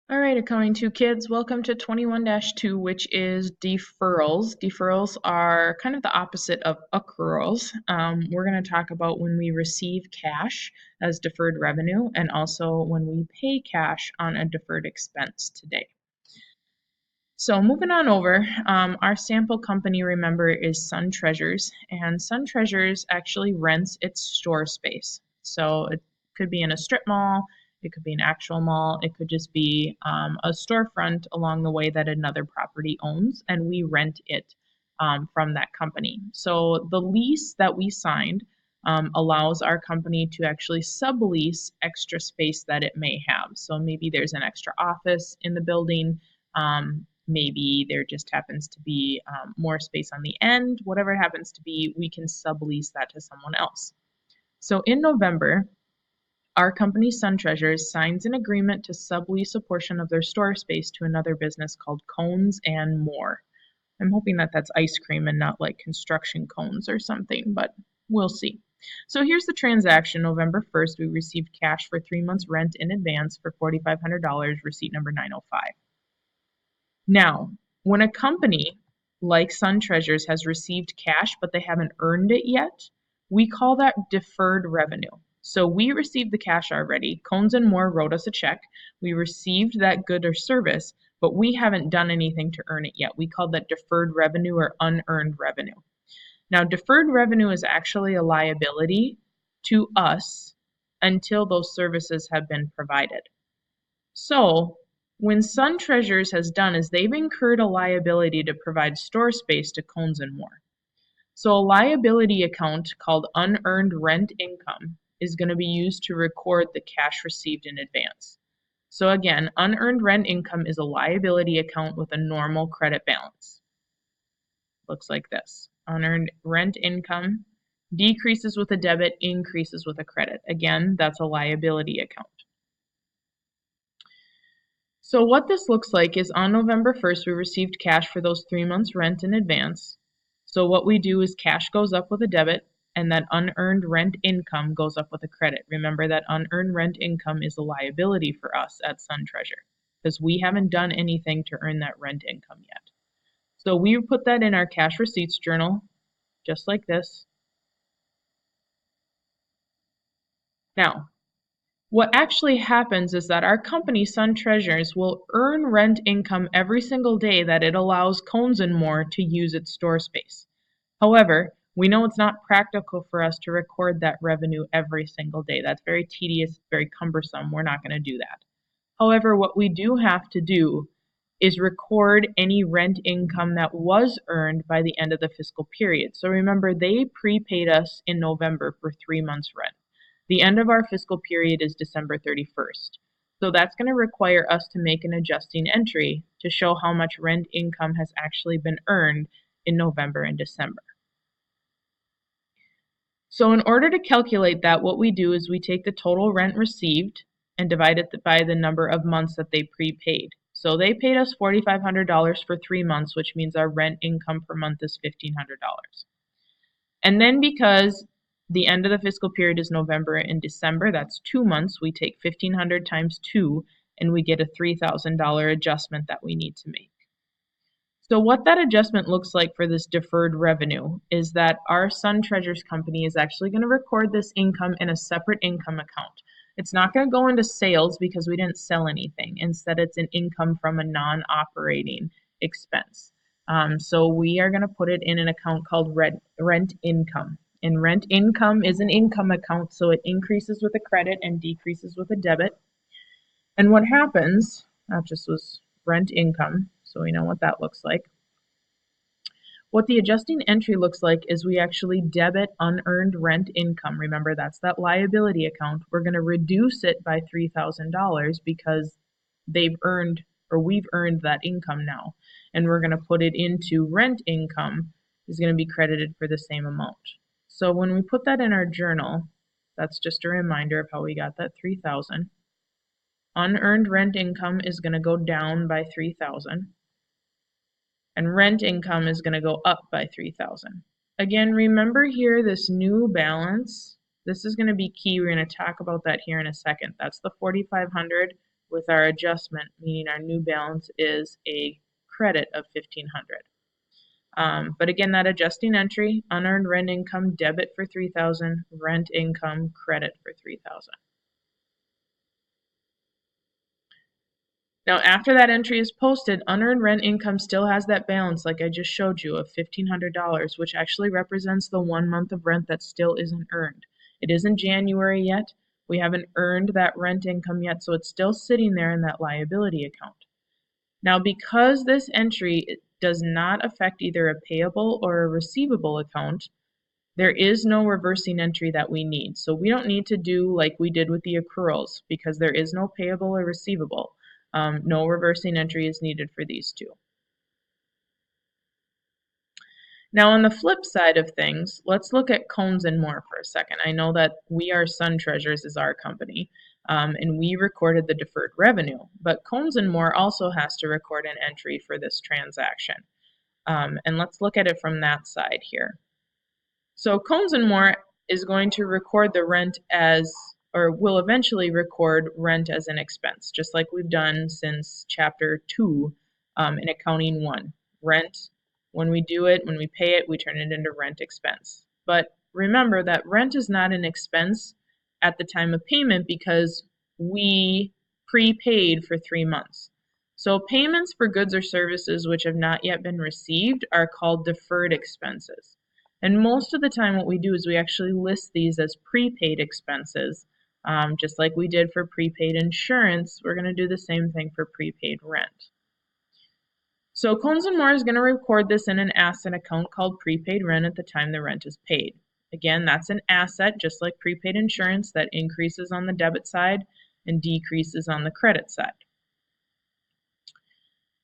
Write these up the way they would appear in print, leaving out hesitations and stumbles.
All right, Accounting 2 kids, welcome to 21-2, which is deferrals. Deferrals are kind of the opposite of accruals. We're going to talk about when we receive cash as deferred revenue and also when we pay cash on a deferred expense today. So moving on over, our sample company, remember, is Sun Treasures, and Sun Treasures actually rents its store space. So it could be in a strip mall, it could be an actual mall, it could just be a storefront along the way that another property owns, and we rent it from that company. So the lease that we signed allows our company to actually sublease extra space that it may have. So maybe there's an extra office in the building. Maybe there just happens to be more space on the end. Whatever it happens to be, we can sublease that to someone else. So in November, our company, Sun Treasures, signs an agreement to sublease a portion of their store space to another business called Cones and More. I'm hoping that that's ice cream and not like construction cones or something, but we'll see. So here's the transaction. November 1st, we received cash for 3 months rent in advance for $4,500, receipt number 905. Now, when a company like Sun Treasures has received cash but they haven't earned it yet, we call that deferred revenue. So we received the cash already. Cones and More wrote us a check. We received that good or service, but we haven't done anything to earn it yet. We call that deferred revenue or unearned revenue. Now, deferred revenue is actually a liability to us until those services have been provided. So when Sun Treasures has done is they've incurred a liability to provide store space to Cones and More. So a liability account called unearned rent income is going to be used to record the cash received in advance. So again, unearned rent income is a liability account with a normal credit balance. Looks like this. Unearned rent income decreases with a debit, increases with a credit. Again, that's a liability account. So what this looks like is on November 1st, we received cash for those 3 months rent in advance. So what we do is cash goes up with a debit and that unearned rent income goes up with a credit. Remember that unearned rent income is a liability for us at Sun Treasure because we haven't done anything to earn that rent income yet. So we put that in our cash receipts journal, just like this. Now, what actually happens is that our company, Sun Treasures, will earn rent income every single day that it allows Cones and More to use its store space. However, we know it's not practical for us to record that revenue every single day. That's very tedious, very cumbersome. We're not going to do that. However, what we do have to do is record any rent income that was earned by the end of the fiscal period. So remember, they prepaid us in November for 3 months rent. The end of our fiscal period is December 31st. So that's going to require us to make an adjusting entry to show how much rent income has actually been earned in November and December. So in order to calculate that, what we do is we take the total rent received and divide it by the number of months that they prepaid. So they paid us $4,500 for 3 months, which means our rent income per month is $1,500. And then because the end of the fiscal period is November and December, that's 2 months, we take $1,500 times 2 and we get a $3,000 adjustment that we need to make. So what that adjustment looks like for this deferred revenue is that our Sun Treasures company is actually going to record this income in a separate income account. It's not going to go into sales because we didn't sell anything. Instead, it's an income from a non-operating expense. So we are going to put it in an account called rent income. And rent income is an income account, so it increases with a credit and decreases with a debit. And what happens, that just was rent income, so we know what that looks like. What the adjusting entry looks like is we actually debit unearned rent income. Remember, that's that liability account. We're going to reduce it by $3,000 because they've earned, or we've earned that income now. And we're going to put it into rent income is going to be credited for the same amount. So when we put that in our journal, that's just a reminder of how we got that $3,000. Unearned rent income is going to go down by $3,000. And rent income is going to go up by $3,000. Again, remember here this new balance. This is going to be key. We're going to talk about that here in a second. That's the $4,500 with our adjustment, meaning our new balance is a credit of $1,500. But again, that adjusting entry, unearned rent income, debit for $3,000, rent income, credit for $3,000. Now, after that entry is posted, unearned rent income still has that balance, like I just showed you, of $1,500, which actually represents the 1 month of rent that still isn't earned. It isn't January yet. We haven't earned that rent income yet, so it's still sitting there in that liability account. Now, because this entry does not affect either a payable or a receivable account, there is no reversing entry that we need. So we don't need to do like we did with the accruals because there is no payable or receivable. No reversing entry is needed for these two. Now on the flip side of things, let's look at Cones and More for a second. I know that We Are Sun Treasures is our company, and we recorded the deferred revenue, but Cones and More also has to record an entry for this transaction. And let's look at it from that side here. So Cones and More is going to record the rent as, or will eventually record rent as an expense, just like we've done since Chapter 2 in Accounting 1. Rent, when we do it, when we pay it, we turn it into rent expense. But remember that rent is not an expense at the time of payment because we prepaid for 3 months. So payments for goods or services which have not yet been received are called deferred expenses. And most of the time what we do is we actually list these as prepaid expenses. Just like we did for prepaid insurance, we're going to do the same thing for prepaid rent. So Cones and More is going to record this in an asset account called prepaid rent at the time the rent is paid. Again, that's an asset, just like prepaid insurance, that increases on the debit side and decreases on the credit side.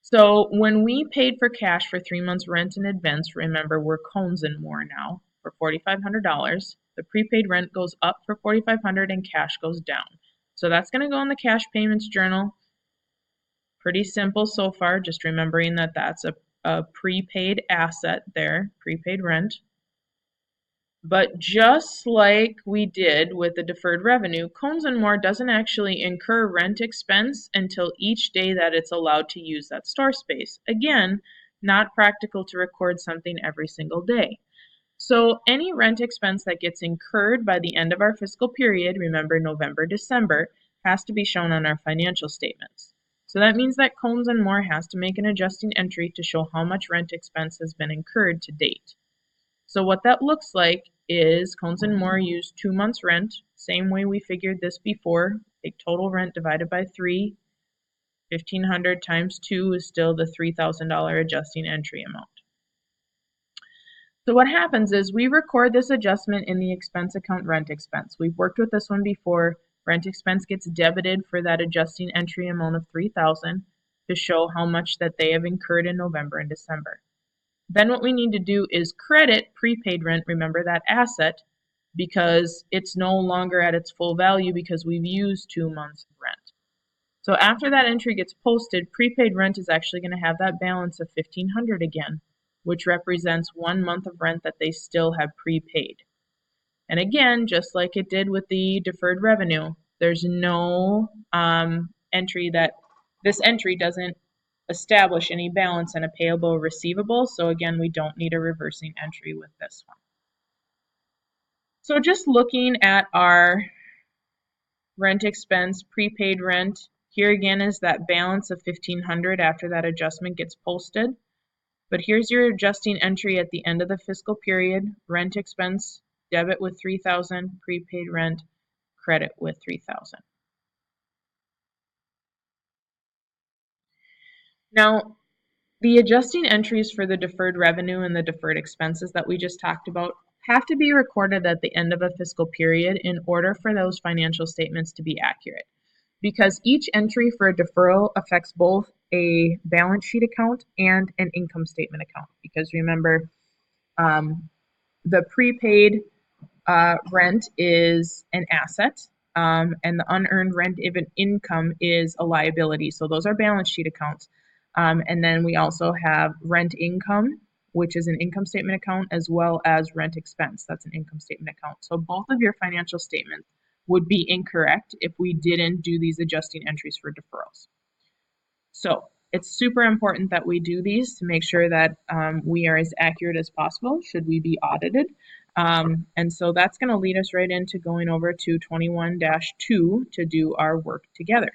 So when we paid for cash for 3 months rent in advance, remember we're Cones and More now for $4,500. The prepaid rent goes up for $4,500 and cash goes down. So that's going to go in the cash payments journal. Pretty simple so far, just remembering that that's a prepaid asset there, prepaid rent. But just like we did with the deferred revenue, Cones and More doesn't actually incur rent expense until each day that it's allowed to use that store space. Again, not practical to record something every single day. So any rent expense that gets incurred by the end of our fiscal period, remember November, December, has to be shown on our financial statements. So that means that Cones and More has to make an adjusting entry to show how much rent expense has been incurred to date. So what that looks like is Cones and More use 2 months rent, same way we figured this before. Take total rent divided by 3. 1,500 times 2 is still the $3,000 adjusting entry amount. So what happens is we record this adjustment in the expense account rent expense. We've worked with this one before. Rent expense gets debited for that adjusting entry amount of $3,000 to show how much that they have incurred in November and December. Then what we need to do is credit prepaid rent, remember that asset, because it's no longer at its full value because we've used 2 months of rent. So after that entry gets posted, prepaid rent is actually going to have that balance of $1,500 again, which represents 1 month of rent that they still have prepaid. And again, just like it did with the deferred revenue, there's no entry that this entry doesn't establish any balance in a payable or receivable. So again, we don't need a reversing entry with this one. So just looking at our rent expense, prepaid rent, here again is that balance of $1,500 after that adjustment gets posted. But here's your adjusting entry at the end of the fiscal period, rent expense, debit with $3,000, prepaid rent, credit with $3,000. Now, the adjusting entries for the deferred revenue and the deferred expenses that we just talked about have to be recorded at the end of a fiscal period in order for those financial statements to be accurate. Because each entry for a deferral affects both a balance sheet account and an income statement account. Because remember, the prepaid rent is an asset, and the unearned rent income is a liability. So those are balance sheet accounts. And then we also have rent income, which is an income statement account, as well as rent expense. That's an income statement account. So both of your financial statements would be incorrect if we didn't do these adjusting entries for deferrals. So it's super important that we do these to make sure that we are as accurate as possible should we be audited. And so that's going to lead us right into going over to 21-2 to do our work together.